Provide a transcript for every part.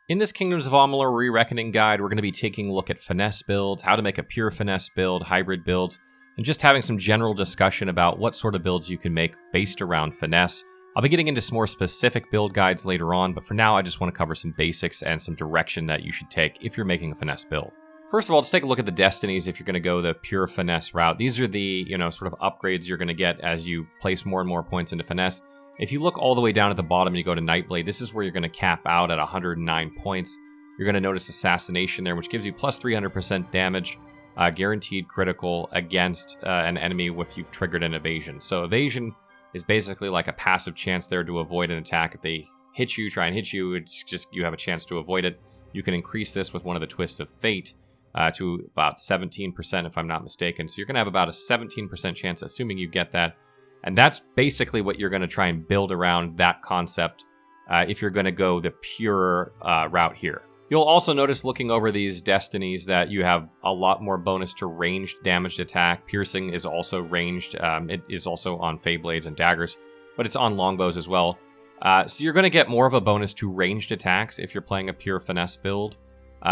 In this Kingdoms of Amalur Re-Reckoning guide, we're going to be taking a look at finesse builds, how to make a pure finesse build, hybrid builds, and just having some general discussion about what sort of builds you can make based around finesse. I'll be getting into some more specific build guides later on, but for now I just want to cover some basics and some direction that you should take if you're making a finesse build. First of all, let's take a look at the destinies if you're going to go the pure finesse route. These are the, sort of upgrades you're going to get as you place more and more points into finesse. If you look all the way down at the bottom and you go to Nightblade, this is where you're going to cap out at 109 points. You're going to notice Assassination there, which gives you plus 300% damage, guaranteed critical against an enemy if you've triggered an evasion. So evasion is basically like a passive chance there to avoid an attack. If they hit you, try and hit you, it's just you have a chance to avoid it. You can increase this with one of the twists of fate to about 17% if I'm not mistaken. So you're going to have about a 17% chance, assuming you get that. And that's basically what you're going to try and build around that concept if you're going to go the pure route here. You'll also notice looking over these destinies that you have a lot more bonus to ranged damaged attack. Piercing is also ranged. It is also on Fey Blades and Daggers, but it's on Longbows as well. So you're going to get more of a bonus to ranged attacks if you're playing a pure finesse build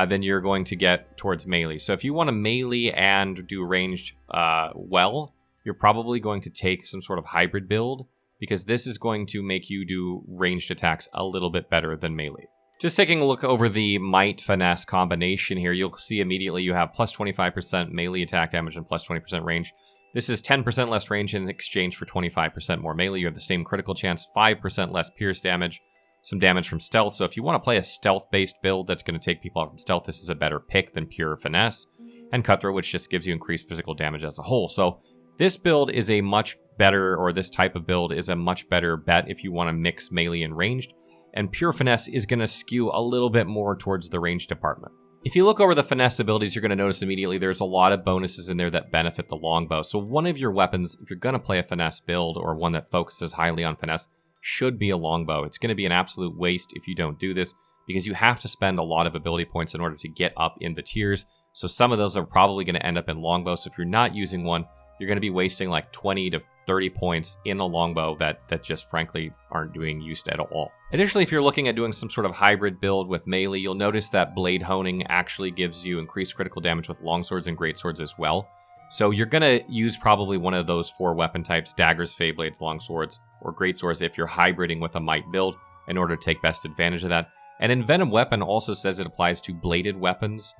than you're going to get towards melee. So if you want to melee and do ranged well, you're probably going to take some sort of hybrid build, because this is going to make you do ranged attacks a little bit better than melee. Just taking a look over the might finesse combination here, you'll see immediately you have plus 25% melee attack damage and plus 20% range. This is 10% less range in exchange for 25% more melee. You have the same critical chance, 5% less pierce damage, some damage from stealth. So if you want to play a stealth-based build that's going to take people out from stealth, this is a better pick than pure finesse. And Cutthroat, which just gives you increased physical damage as a whole. So this build is a much better, or this type of build is a much better bet if you want to mix melee and ranged. And pure finesse is going to skew a little bit more towards the range department. If you look over the finesse abilities, you're going to notice immediately there's a lot of bonuses in there that benefit the longbow. So one of your weapons, if you're going to play a finesse build or one that focuses highly on finesse, should be a longbow. It's going to be an absolute waste if you don't do this, because you have to spend a lot of ability points in order to get up in the tiers. So some of those are probably going to end up in longbow. So if you're not using one, you're going to be wasting like 20 to 30 points in a longbow that just frankly aren't doing use at all. Additionally, if you're looking at doing some sort of hybrid build with melee, you'll notice that blade honing actually gives you increased critical damage with longswords and greatswords as well. So you're going to use probably one of those 4 weapon types, daggers, fey blades, longswords, or greatswords if you're hybriding with a might build in order to take best advantage of that. And Envenom Weapon also says it applies to bladed weapons.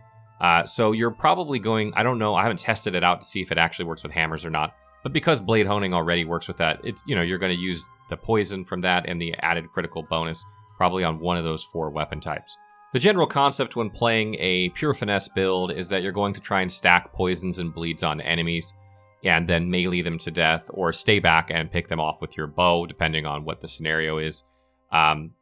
So you're probably going, I don't know, I haven't tested it out to see if it actually works with hammers or not. But because blade honing already works with that, it's you're going to use the poison from that and the added critical bonus probably on one of those 4 weapon types. The general concept when playing a pure finesse build is that you're going to try and stack poisons and bleeds on enemies and then melee them to death, or stay back and pick them off with your bow, depending on what the scenario is.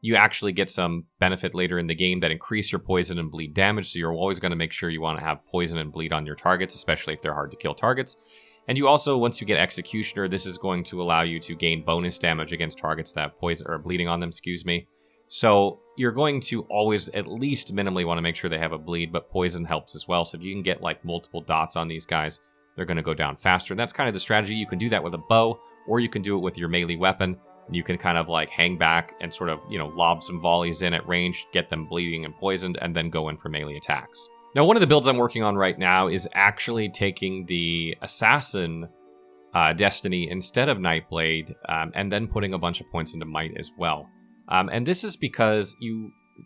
You actually get some benefit later in the game that increase your poison and bleed damage, so you're always going to make sure you want to have poison and bleed on your targets, especially if they're hard to kill targets. And you also, once you get Executioner, this is going to allow you to gain bonus damage against targets that have poison or bleeding on them, So you're going to always at least minimally want to make sure they have a bleed, but poison helps as well. So if you can get like multiple dots on these guys, they're going to go down faster. And that's kind of the strategy. You can do that with a bow, or you can do it with your melee weapon. And you can kind of like hang back and sort of, lob some volleys in at range, get them bleeding and poisoned, and then go in for melee attacks. Now, one of the builds I'm working on right now is actually taking the Assassin Destiny instead of Nightblade, and then putting a bunch of points into Might as well. And this is because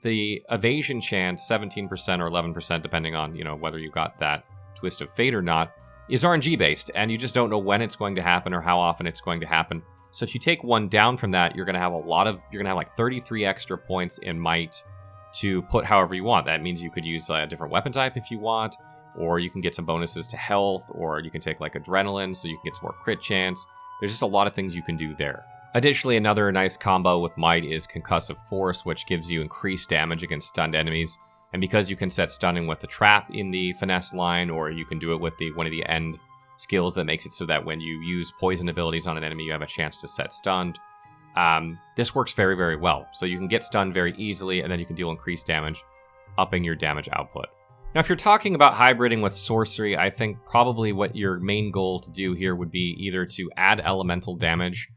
the evasion chance, 17% or 11%, depending on whether you got that Twist of Fate or not, is RNG based, and you just don't know when it's going to happen or how often it's going to happen. So if you take one down from that, you're going to have like 33 extra points in Might to put however you want. That means you could use a different weapon type if you want, or you can get some bonuses to health, or you can take like adrenaline so you can get some more crit chance. There's just a lot of things you can do there. Additionally, another nice combo with Might is Concussive Force, which gives you increased damage against stunned enemies. And because you can set stunning with the trap in the finesse line, or you can do it with one of the end skills that makes it so that when you use poison abilities on an enemy, you have a chance to set stunned. This works very, very well. So you can get stunned very easily, and then you can deal increased damage, upping your damage output. Now, if you're talking about hybriding with sorcery, I think probably what your main goal to do here would be either to add elemental damage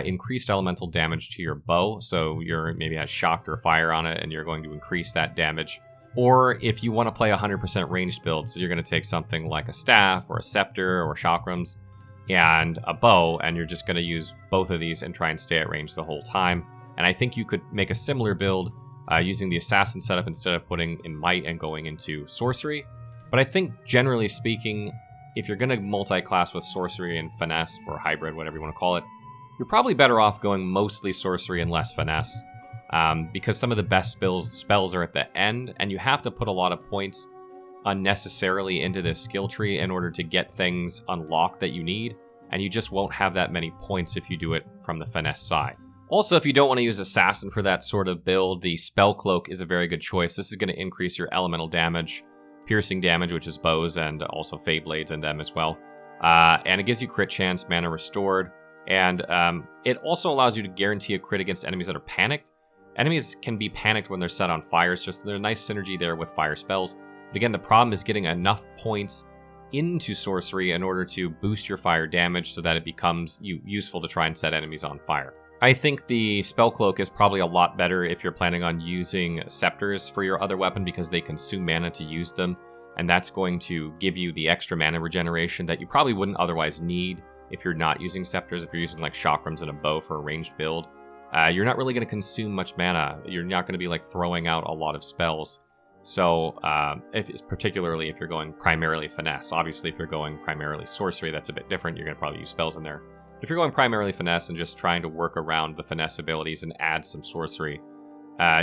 increased elemental damage to your bow. So you're maybe has shocked or fire on it, and you're going to increase that damage. Or if you want to play 100% ranged build, so you're going to take something like a staff or a scepter or chakrams and a bow, and you're just going to use both of these and try and stay at range the whole time. And I think you could make a similar build using the assassin setup instead of putting in might and going into sorcery. But I think generally speaking, if you're going to multi-class with sorcery and finesse, or hybrid, whatever you want to call it, you're probably better off going mostly sorcery and less finesse. Because some of the best spells are at the end, and you have to put a lot of points unnecessarily into this skill tree in order to get things unlocked that you need, and you just won't have that many points if you do it from the finesse side. Also, if you don't want to use Assassin for that sort of build, the Spell Cloak is a very good choice. This is going to increase your elemental damage, piercing damage, which is bows, and also Fey Blades in them as well. And it gives you crit chance, mana restored, and it also allows you to guarantee a crit against enemies that are panicked. Enemies can be panicked when they're set on fire, so there's a nice synergy there with fire spells. But again, the problem is getting enough points into sorcery in order to boost your fire damage so that it becomes useful to try and set enemies on fire. I think the Spell Cloak is probably a lot better if you're planning on using scepters for your other weapon because they consume mana to use them, and that's going to give you the extra mana regeneration that you probably wouldn't otherwise need if you're not using scepters. If you're using like chakrams and a bow for a ranged build, you're not really going to consume much mana. You're not going to be like throwing out a lot of spells. So, particularly if you're going primarily finesse. Obviously, if you're going primarily sorcery, that's a bit different. You're going to probably use spells in there. If you're going primarily finesse and just trying to work around the finesse abilities and add some sorcery,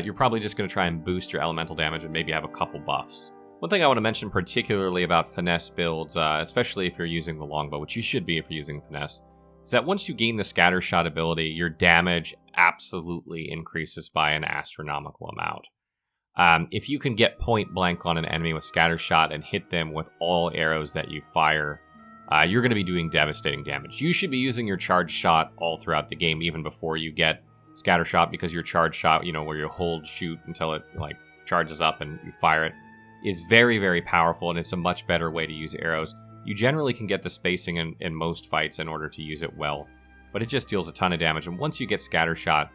you're probably just going to try and boost your elemental damage and maybe have a couple buffs. One thing I want to mention particularly about finesse builds, especially if you're using the longbow, which you should be if you're using finesse, is that once you gain the scatter shot ability, your damage absolutely increases by an astronomical amount. If you can get point blank on an enemy with scatter shot and hit them with all arrows that you fire, you're going to be doing devastating damage. You should be using your charge shot all throughout the game, even before you get scatter shot, because your charge shot, where you hold shoot until it like charges up and you fire it, is very, very powerful, and it's a much better way to use arrows. You generally can get the spacing in most fights in order to use it well, but it just deals a ton of damage. And once you get scatter shot,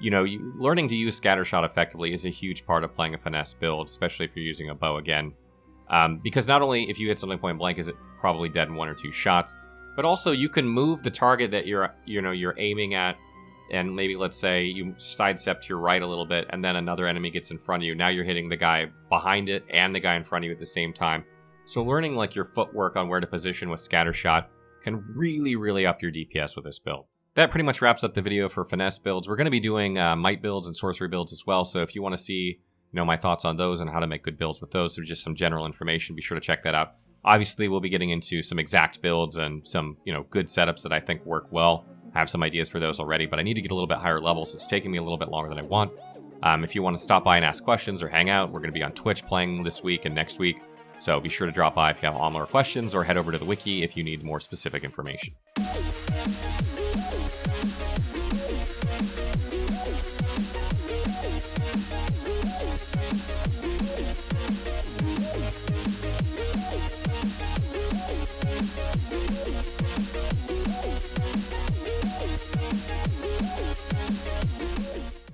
learning to use scattershot effectively is a huge part of playing a finesse build, especially if you're using a bow again. Because not only if you hit something point blank is it probably dead in 1 or 2 shots, but also you can move the target that you're aiming at, and maybe let's say you sidestep to your right a little bit, and then another enemy gets in front of you. Now you're hitting the guy behind it and the guy in front of you at the same time. So learning like your footwork on where to position with scattershot can really, really up your DPS with this build. That pretty much wraps up the video for finesse builds. We're going to be doing might builds and sorcery builds as well, so if you want to see my thoughts on those and how to make good builds with those, or just some general information, be sure to check that out. Obviously, we'll be getting into some exact builds and some good setups that I think work well. I have some ideas for those already, but I need to get a little bit higher levels. It's taking me a little bit longer than I want. If you want to stop by and ask questions or hang out, we're going to be on Twitch playing this week and next week, so be sure to drop by if you have Amalur questions, or head over to the Wiki if you need more specific information.